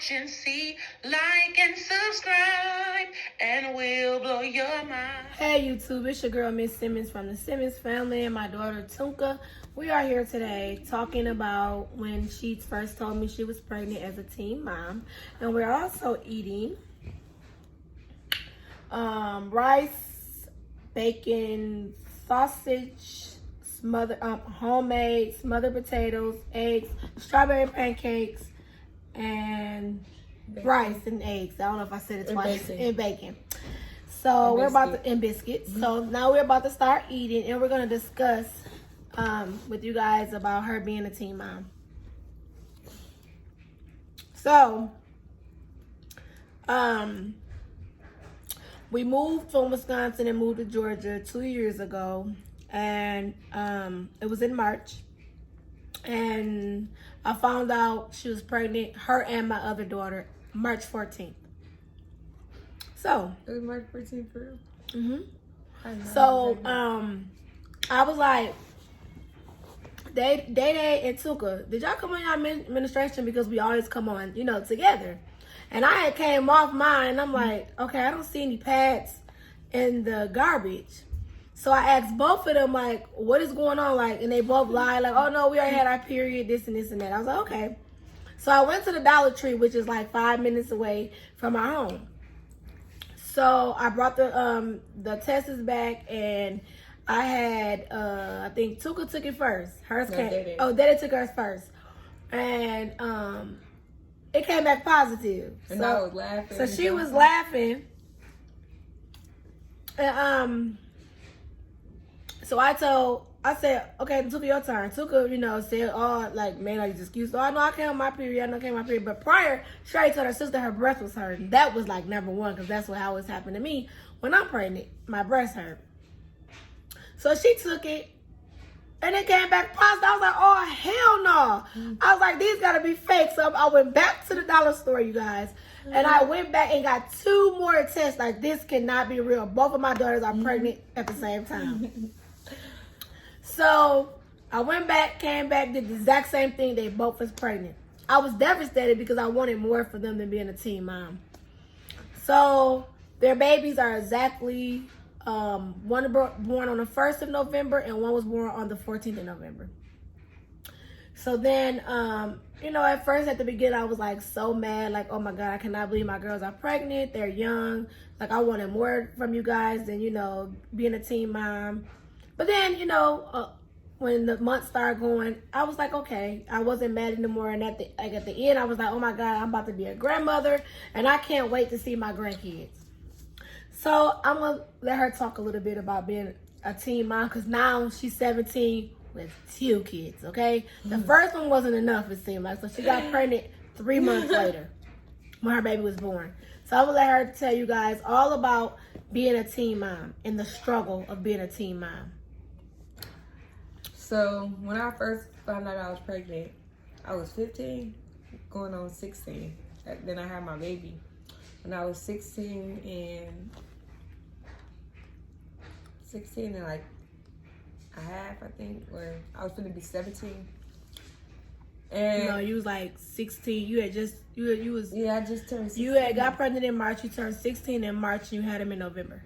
watch and see. Like and subscribe, and we'll blow your mind. Hey YouTube, it's your girl Miss Simmons from the Simmons family and my daughter Tunka. We are here today talking about when she first told me she was pregnant as a teen mom. And we're also eating rice, bacon, sausage, homemade smothered potatoes, eggs, strawberry pancakes, and bacon. Rice and eggs. I don't know if I said it twice. And bacon. So we're about to, and biscuits. Mm-hmm. So now we're about to start eating, and we're going to discuss with you guys about her being a teen mom. So, we moved from Wisconsin and moved to Georgia 2 years ago, and it was in March, and I found out she was pregnant, her and my other daughter, March 14th. So it was March 14th for real? Mm-hmm. So I was like, Day and Tuka, did y'all come on y'all administration? Because we always come on, together. And I had came off mine, and I'm like, okay, I don't see any pads in the garbage. So I asked both of them, like, what is going on? Like, and they both lied, like, oh no, we already had our period, this and this and that. I was like, okay. So I went to the Dollar Tree, which is like 5 minutes away from our home. So I brought the tests back, and I had I think Tuka took it first. Hers came. Oh, Daddy took hers first, and it came back positive. And so, I was laughing. So she was laughing, and so I said, okay, Tuka, your turn. Tuka, said, oh, like, man, I just excuse. Oh, I know I came on my period. I know I came on my period. But prior, she already told her sister her breast was hurting. That was like number one, because that's what always happened to me when I'm pregnant. My breast hurt. So she took it, and it came back positive. I was like, oh, hell no. I was like, these got to be fake. So I went back to the dollar store, you guys, and I went back and got 2 more tests. Like, this cannot be real. Both of my daughters are pregnant at the same time. So I went back, came back, did the exact same thing. They both was pregnant. I was devastated because I wanted more for them than being a teen mom. So their babies are exactly... one was born on the 1st of November, and one was born on the 14th of November. So then, at first, at the beginning, I was like so mad, like, oh my God, I cannot believe my girls are pregnant. They're young. Like, I wanted more from you guys than, being a teen mom. But then, when the months started going, I was like, okay, I wasn't mad anymore. And at the end, I was like, oh my God, I'm about to be a grandmother, and I can't wait to see my grandkids. So I'm going to let her talk a little bit about being a teen mom, because now she's 17 with 2 kids, okay? The first one wasn't enough, it seemed like. So she got pregnant 3 months later when her baby was born. So I'm going to let her tell you guys all about being a teen mom and the struggle of being a teen mom. So when I first found out I was pregnant, I was 15, going on 16. Then I had my baby. When I was 16 and like a half, I think, or I was gonna be 17. And no, you was like 16. You had just you was yeah, I just turned 16. You had got pregnant in March. You turned 16 in March, and you had him in November.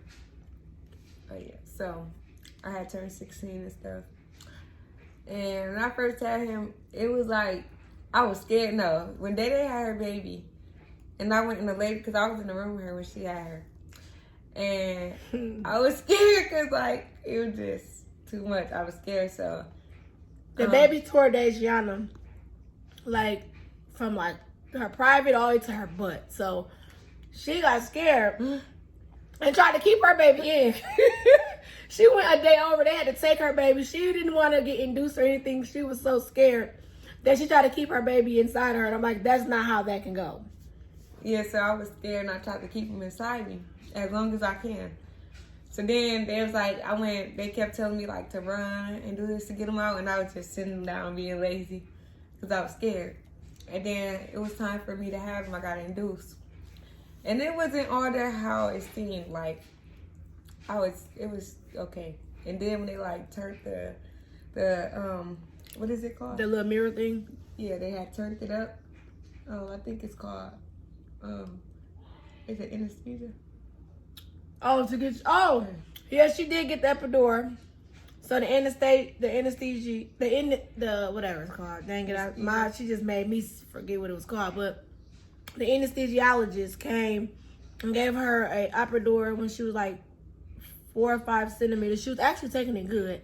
Oh yeah, so I had turned 16 and stuff. And when I first had him, it was like I was scared. No, when Day had her baby, and I went in the lady, because I was in the room with her when she had her. And I was scared because, like, it was just too much. I was scared, so. The baby tore Dejiana, like, from, like, her private all the way to her butt. So, she got scared and tried to keep her baby in. She went a day over. They had to take her baby. She didn't want to get induced or anything. She was so scared that she tried to keep her baby inside her. And I'm like, that's not how that can go. Yeah, so I was scared, and I tried to keep him inside me as long as I can. So then they was like, they kept telling me like to run and do this to get him out, and I was just sitting down being lazy because I was scared. And then it was time for me to have him. I got induced. And it wasn't all that how it seemed. Like, it was okay. And then when they like turned the what is it called? The little mirror thing? Yeah, they had turned it up. Oh, I think it's called is it anesthesia? Oh, to get yeah, she did get the epidural. So the anesthesia, the whatever it's called. Dang it, she just made me forget what it was called. But the anesthesiologist came and gave her a epidural when she was like 4 or 5 centimeters. She was actually taking it good,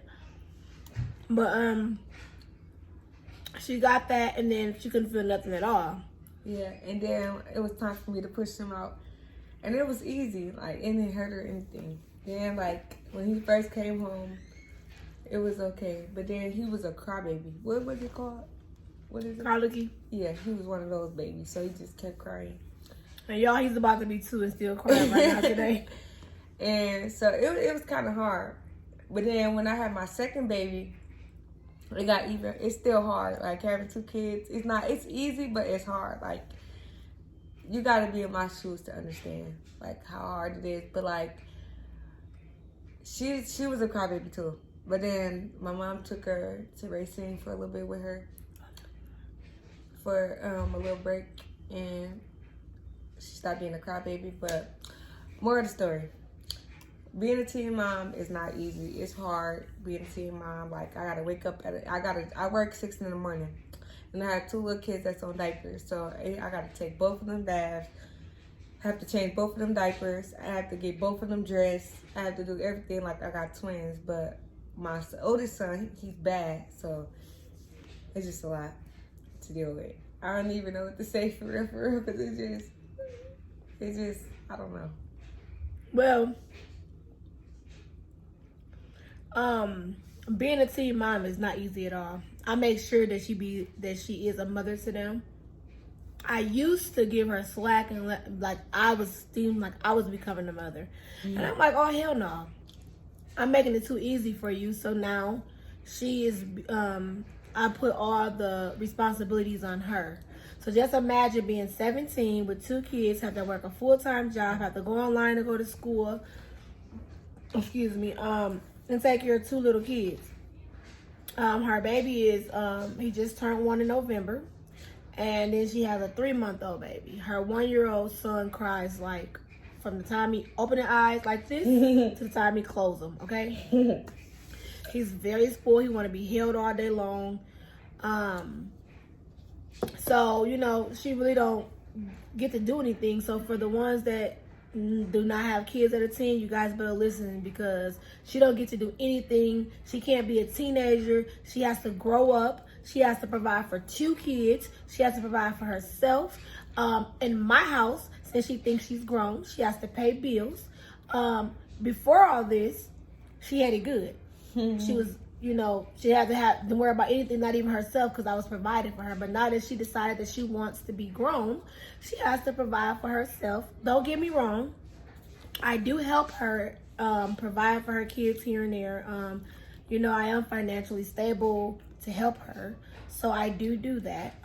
but she got that and then she couldn't feel nothing at all. Yeah, and then it was time for me to push him out, and it was easy. Like it didn't hurt or anything. Then like when he first came home, it was okay. But then he was a crybaby. What was it called? What is it? Colicky. Yeah, he was one of those babies. So he just kept crying. And y'all, he's about to be 2 and still crying right now today. And so it was kind of hard. But then when I had my second baby, it got even. It's still hard. Like having 2 kids, it's easy, but it's hard. Like you got to be in my shoes to understand like how hard it is. But like she was a crybaby too. But then my mom took her to racing for a little bit with her for a little break, and she stopped being a crybaby. But more of the story. Being a teen mom is not easy. It's hard being a teen mom. Like I gotta wake up I work 6 in the morning, and I have 2 little kids that's on diapers. So I gotta take both of them baths. I have to change both of them diapers. I have to get both of them dressed. I have to do everything. Like I got twins, but my oldest son, he's bad. So it's just a lot to deal with. I don't even know what to say for real, because it's just, I don't know. Well, being a teen mom is not easy at all. I make sure that she is a mother to them. I used to give her slack and like I was becoming a mother, and I'm like, oh hell no, I'm making it too easy for you. So now she is. I put all the responsibilities on her. So just imagine being 17 with 2 kids, have to work a full-time job, have to go online to go to school. Excuse me. And take care of 2 little kids. Her baby is he just turned 1 in November. And then she has a 3-month-old baby. Her 1-year-old son cries like from the time he open his eyes like this to the time he close them, okay? He's very spoiled. He want to be held all day long. So, you know, she really don't get to do anything. So for the ones that do not have kids at a teen, you guys better listen, because she don't get to do anything. She can't be a teenager. She has to grow up. She has to provide for 2 kids. She has to provide for herself. In my house, since she thinks she's grown, she has to pay bills. Before all this, she had it good. She was, you know, she had to worry about anything, not even herself, because I was providing for her. But now that she decided that she wants to be grown, she has to provide for herself. Don't get me wrong, I do help her provide for her kids here and there. You know, I am financially stable to help her, so I do that.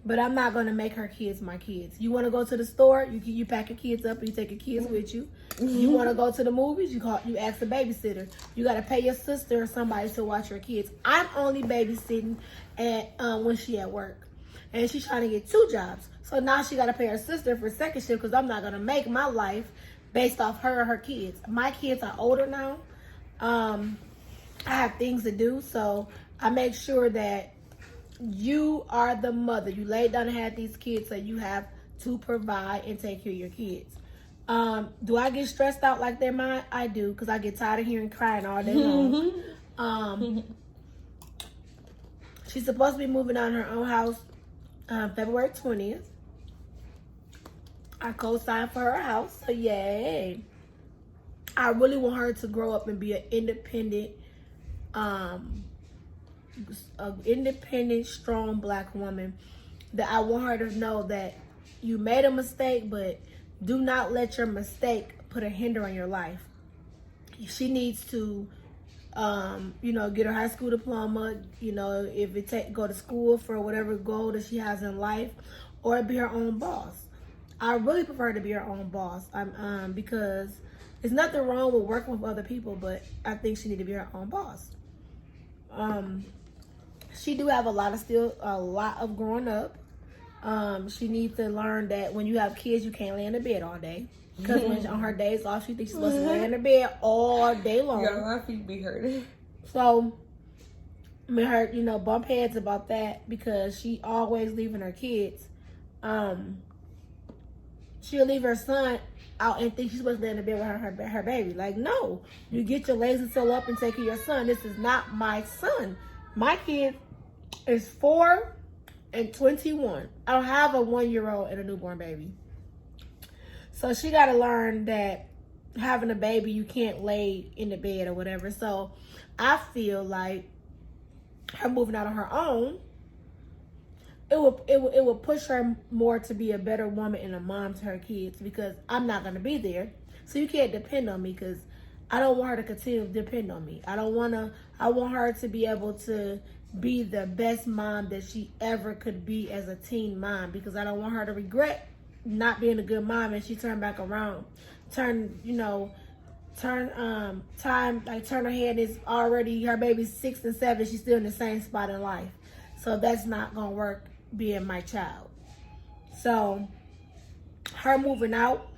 But I'm not gonna make her kids my kids. You want to go to the store, you pack your kids up and you take your kids with you. You want to go to the movies, you ask the babysitter. You got to pay your sister or somebody to watch your kids. I'm only babysitting at when she at work, and she's trying to get 2 jobs. So now she got to pay her sister for second shift, because I'm not gonna make my life based off her or her kids. My kids are older now. I have things to do, so I make sure that you are the mother. You laid down and had these kids, so you have to provide and take care of your kids. Do I get stressed out like they're mine? I do, because I get tired of hearing crying all day long. She's supposed to be moving out in her own house February 20th. I co-signed for her house, so yay. I really want her to grow up and be an independent, strong Black woman. That I want her to know that you made a mistake, but do not let your mistake put a hinder on your life. She needs to, you know, get her high school diploma. You know, if it go to school for whatever goal that she has in life, or be her own boss. I really prefer to be her own boss. Because there's nothing wrong with working with other people, but I think she need to be her own boss. She do have a lot of growing up. She needs to learn that when you have kids, you can't lay in the bed all day. Because when on her days off, she thinks she's supposed to lay in the bed all day long. Yeah, my feet be hurting. So, me and her, bump heads about that because she always leaving her kids. She'll leave her son out and think she's supposed to lay in the bed with her baby. Like, no. You get your lazy self up and take care of your son. This is not my son. My kid is 4 and 21. I don't have a 1-year-old and a newborn baby. So she got to learn that having a baby, you can't lay in the bed or whatever. So I feel like her moving out on her own, it will push her more to be a better woman and a mom to her kids, because I'm not going to be there. So you can't depend on me, because I don't want her to continue to depend on me. I want her to be able to be the best mom that she ever could be as a teen mom, because I don't want her to regret not being a good mom and she turned back around. Turn her head, is already, her baby's 6 and 7, she's still in the same spot in life. So that's not going to work being my child. So her moving out,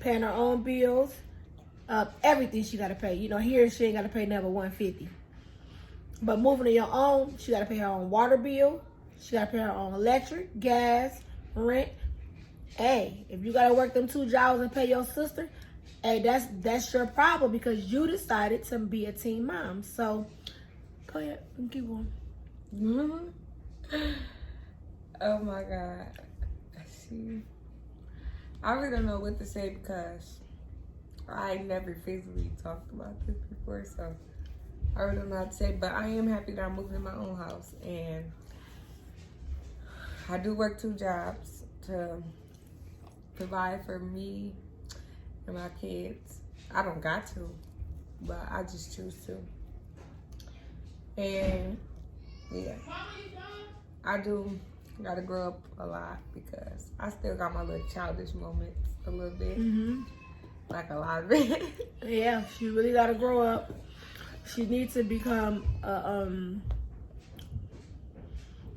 paying her own bills, everything she got to pay. Here she ain't got to pay number $150. But moving on your own, she got to pay her own water bill. She got to pay her own electric, gas, rent. Hey, if you got to work them 2 jobs and pay your sister, hey, that's your problem, because you decided to be a teen mom. So go ahead and keep going. Oh my God. See, I really don't know what to say, because I never physically talked about this before, so I really don't know how to say. But I am happy that I'm moving in my own house, and I do work 2 jobs to provide for me and my kids. I don't got to, but I just choose to. And yeah, I do gotta grow up a lot, because I still got my little childish moments a little bit. Like a lot of it. Yeah, she really gotta grow up. She needs to become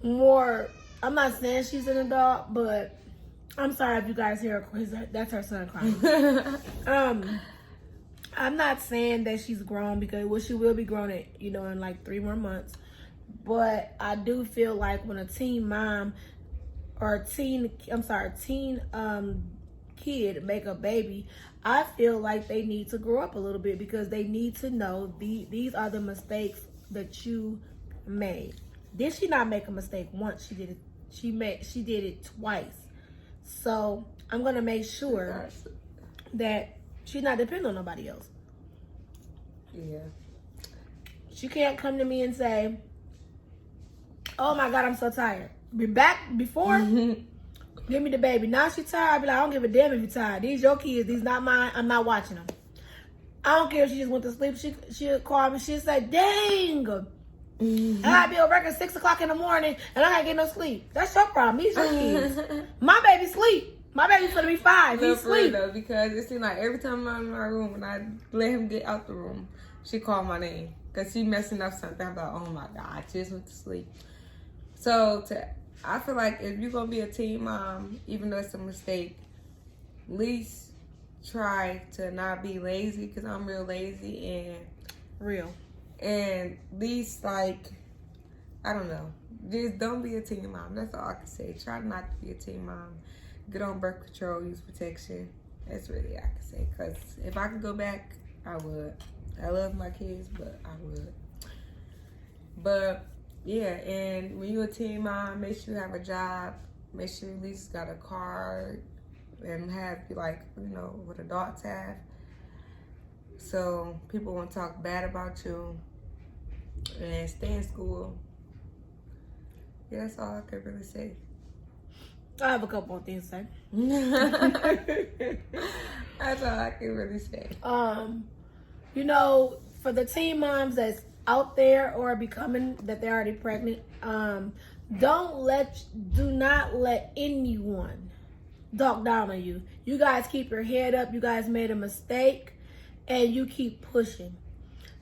more, I'm not saying she's an adult, but I'm sorry if you guys hear her, that's her son crying. I'm not saying that she's grown, because she will be grown in like 3 more months. But I do feel like when a teen mom or a teen kid make a baby, I feel like they need to grow up a little bit, because they need to know these are the mistakes that you made. Did she not make a mistake once? She did it. She did it twice. So I'm gonna make sure that she's not dependent on nobody else. Yeah. She can't come to me and say, "Oh my God, I'm so tired." Before, give me the baby. Now she's tired. I be like, I don't give a damn if you're tired. These your kids. These not mine. I'm not watching them. I don't care if she just went to sleep. She'll call me. She'll say, "Dang, and I'd be at work at 6 o'clock in the morning and I can't get no sleep." That's your problem. These your kids. My baby sleep. My baby's gonna be 5. He sleep. Though, because it seems like every time I'm in my room and I let him get out the room, she called my name because she messing up something. I'm like, oh my God, I just went to sleep. So I feel like if you're gonna be a teen mom, even though it's a mistake, at least try to not be lazy, because I'm real lazy and at least, like, I don't know, just don't be a teen mom. That's all I can say. Try not to be a teen mom. Get on birth control, use protection. That's really all I can say. Because if I could go back, I would. I love my kids, but I would. But yeah, and when you're a teen mom, make sure you have a job. Make sure you at least got a card and have, like, what adults have. So people won't talk bad about you. And stay in school. Yeah, that's all I could really say. I have a couple of things to say. That's all I can really say. For the teen moms that's out there or becoming that they're already pregnant, do not let anyone talk down on you. You guys keep your head up. You guys made a mistake, and you keep pushing.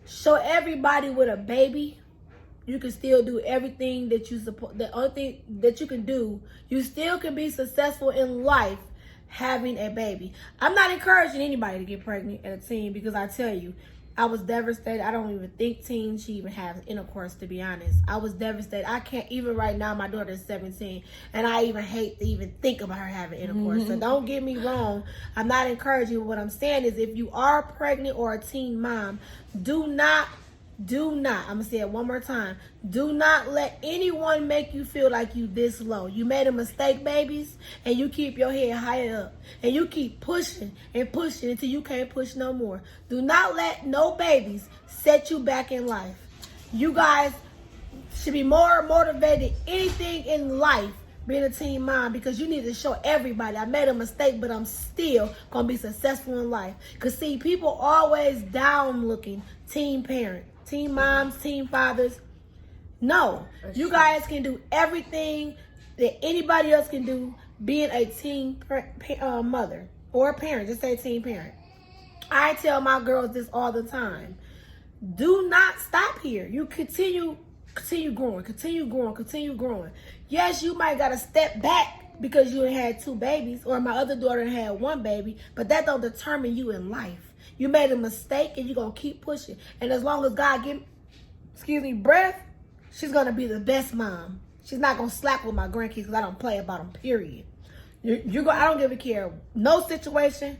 Show everybody with a baby you can still do everything that you support. The only thing that you can do, you still can be successful in life having a baby. I'm not encouraging anybody to get pregnant at a teen, because I tell you, I was devastated. I don't even think teens should even have intercourse, to be honest. I was devastated. I can't, even right now, my daughter is 17, and I even hate to even think about her having intercourse. So don't get me wrong. I'm not encouraging. What I'm saying is, if you are pregnant or a teen mom, do not, I'm going to say it one more time. Do not let anyone make you feel like you this low. You made a mistake, babies, and you keep your head higher up. And you keep pushing and pushing until you can't push no more. Do not let no babies set you back in life. You guys should be more motivated than anything in life being a teen mom, because you need to show everybody, I made a mistake, but I'm still going to be successful in life. Because, see, people always down looking teen parent. Teen moms, teen fathers. No, you guys can do everything that anybody else can do being a teen mother or a parent. Just say teen parent. I tell my girls this all the time. Do not stop here. You continue growing. Yes, you might got to step back because you had 2 babies, or my other daughter had 1 baby, but that don't determine you in life. You made a mistake and you're going to keep pushing. And as long as God give, breath, she's going to be the best mom. She's not going to slack with my grandkids, because I don't play about them, period. I don't give a care. No situation.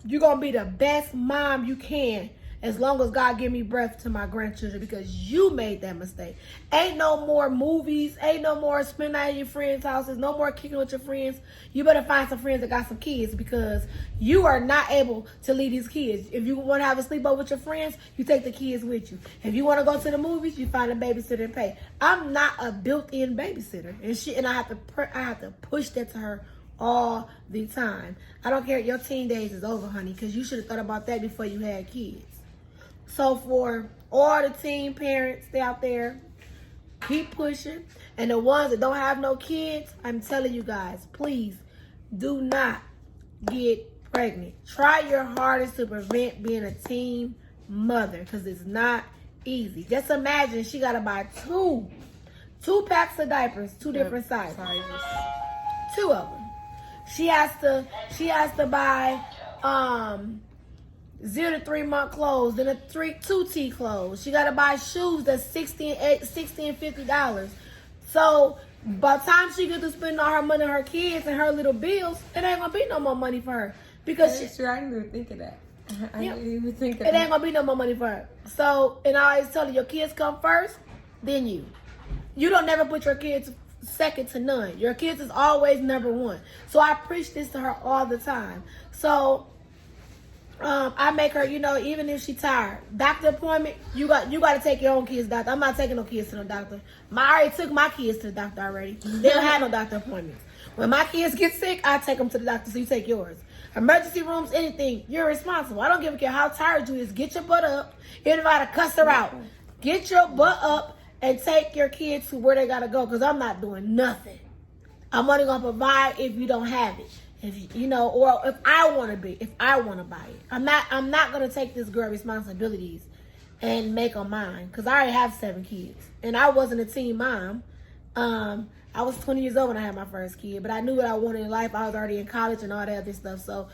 You're going to be the best mom you can, as long as God give me breath to my grandchildren, because you made that mistake. Ain't no more movies. Ain't no more spending out at your friends' houses. No more kicking with your friends. You better find some friends that got some kids, because you are not able to leave these kids. If you want to have a sleepover with your friends, you take the kids with you. If you want to go to the movies, you find a babysitter and pay. I'm not a built-in babysitter, and I have to push that to her all the time. I don't care. Your teen days is over, honey, because you should have thought about that before you had kids. So for all the teen parents out there, keep pushing. And the ones that don't have no kids, I'm telling you guys, please do not get pregnant. Try your hardest to prevent being a teen mother, because it's not easy. Just imagine she got to buy two packs of diapers, 2 different sizes. 2 of them. She has to buy 0 to 3 month clothes, then 2T clothes. She gotta buy shoes that's $60 and $50. So by the time she gets to spend all her money on her kids and her little bills, it ain't gonna be no more money for her, because I didn't even think of that. I didn't even think of it. It ain't gonna be no more money for her. So, and I always tell her, your kids come first, then you. You don't never put your kids second to none. Your kids is always number 1. So I preach this to her all the time. So I make her, even if she tired, doctor appointment, you got to take your own kids to doctor. I'm not taking no kids to no doctor. I already took my kids to the doctor already. They don't have no doctor appointments. When my kids get sick, I take them to the doctor, so you take yours. Emergency rooms, anything, you're responsible. I don't give a care how tired you is. Get your butt up. Even if I had to cuss her out, get your butt up and take your kids to where they got to go, because I'm not doing nothing. I'm only going to provide if you don't have it. If or if I want to buy it. I'm not going to take this girl responsibilities and make them mine, because I already have 7 kids. And I wasn't a teen mom. I was 20 years old when I had my first kid, but I knew what I wanted in life. I was already in college and all that other stuff. So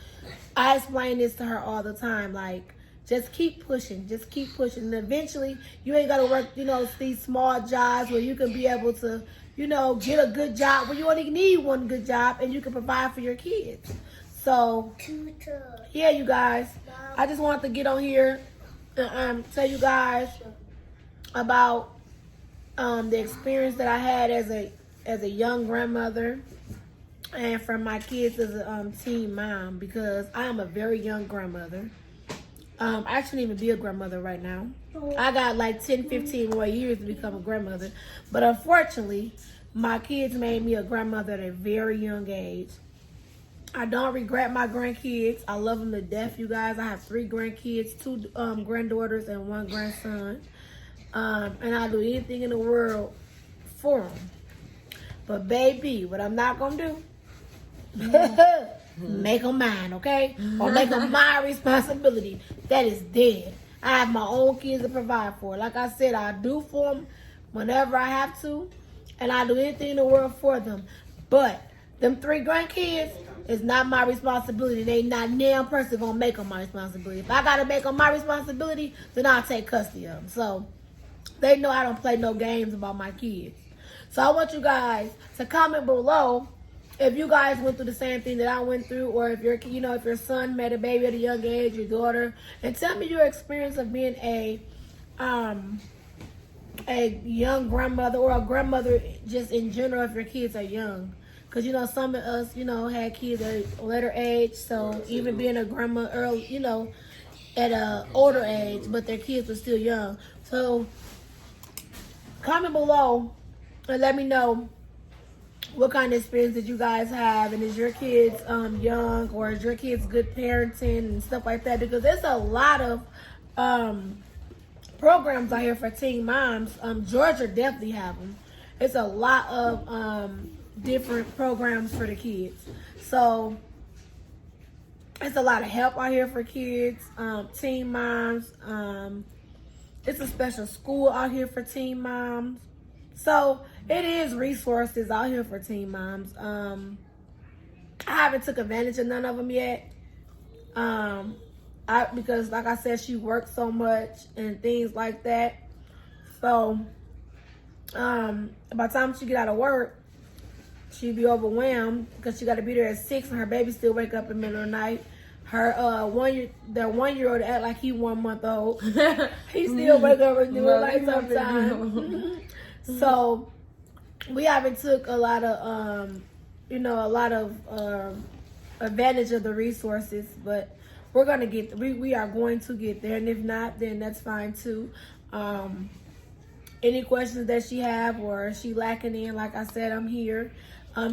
I explain this to her all the time. Like, just keep pushing. Just keep pushing. And eventually, you ain't got to work, these small jobs where you can be able to, get a good job, where you only need one good job and you can provide for your kids. So, yeah, you guys, I just wanted to get on here and tell you guys about the experience that I had as a young grandmother, and from my kids as a teen mom, because I am a very young grandmother. I shouldn't even be a grandmother right now. I got like 10, 15 more years to become a grandmother. But unfortunately, my kids made me a grandmother at a very young age. I don't regret my grandkids. I love them to death, you guys. I have 3 grandkids, 2 granddaughters, and 1 grandson. And I'll do anything in the world for them. But baby, what I'm not going to do, make them mine, okay? Or make them my responsibility. That is dead. I have my own kids to provide for. Like I said, I do for them, whenever I have to, and I do anything in the world for them. But them 3 grandkids is not my responsibility. They not damn person gonna make them my responsibility. If I gotta make them my responsibility, then I'll take custody of them. So they know I don't play no games about my kids. So I want you guys to comment below if you guys went through the same thing that I went through, or if if your son met a baby at a young age, your daughter, and tell me your experience of being a young grandmother, or a grandmother just in general if your kids are young. Because, some of us, had kids at a later age, so even being a grandma early, at a older age, but their kids were still young. So comment below and let me know what kind of experience did you guys have, and is your kids young, or is your kids good parenting and stuff like that? Because there's a lot of programs out here for teen moms. Georgia definitely have them. It's a lot of different programs for the kids. So it's a lot of help out here for kids, teen moms. It's a special school out here for teen moms. So it is resources out here for teen moms. I haven't took advantage of none of them yet. Because like I said, she works so much and things like that. So by the time she get out of work, she'd be overwhelmed because she got to be there at 6 and her baby still wake up in the middle of the night. Her 1-year-old act like he 1 month old. He still wake up in the middle of the night sometimes. So we haven't took a lot of advantage of the resources, but we're gonna get. We are going to get there, and if not, then that's fine too. Any questions that she have or she lacking in, like I said, I'm here.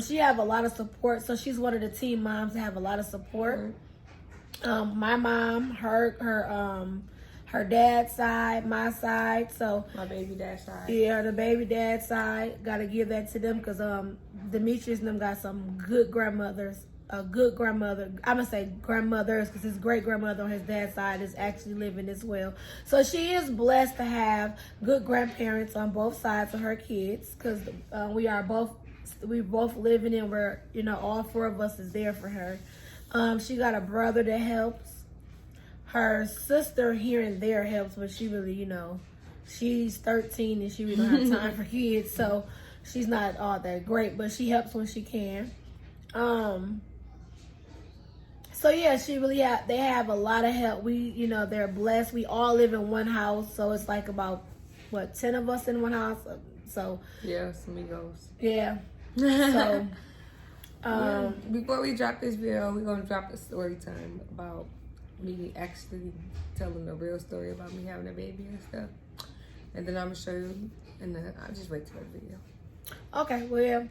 She have a lot of support, so she's one of the teen moms that have a lot of support. My mom, her dad's side, my side, so my baby dad's side. Yeah, the baby dad's side. Gotta give that to them because Demetrius and them got some good grandmothers. A good grandmother. I'm gonna say grandmothers because his great grandmother on his dad's side is actually living as well. So she is blessed to have good grandparents on both sides of her kids because we're both living in where all 4 of us is there for her. She got a brother that helps. Her sister here and there helps, but she really, she's 13 and she really don't have time for kids, so she's not all that great, but she helps when she can. So yeah, they have a lot of help. They're blessed. We all live in one house, so it's like about 10 of us in one house. So yeah, amigos. Yeah. So before we drop this video, we're gonna drop a story time about me actually telling the real story about me having a baby and stuff, and then I'm gonna show you, and then I'll just wait till the video. Okay, well yeah,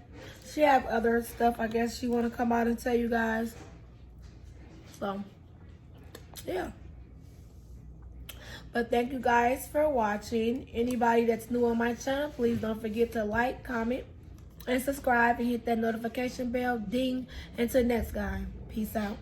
she have other stuff I guess she want to come out and tell you guys. So yeah, but thank you guys for watching. Anybody that's new on my channel, please don't forget to like, comment, and subscribe, and hit that notification bell, ding. Until next guy, peace out.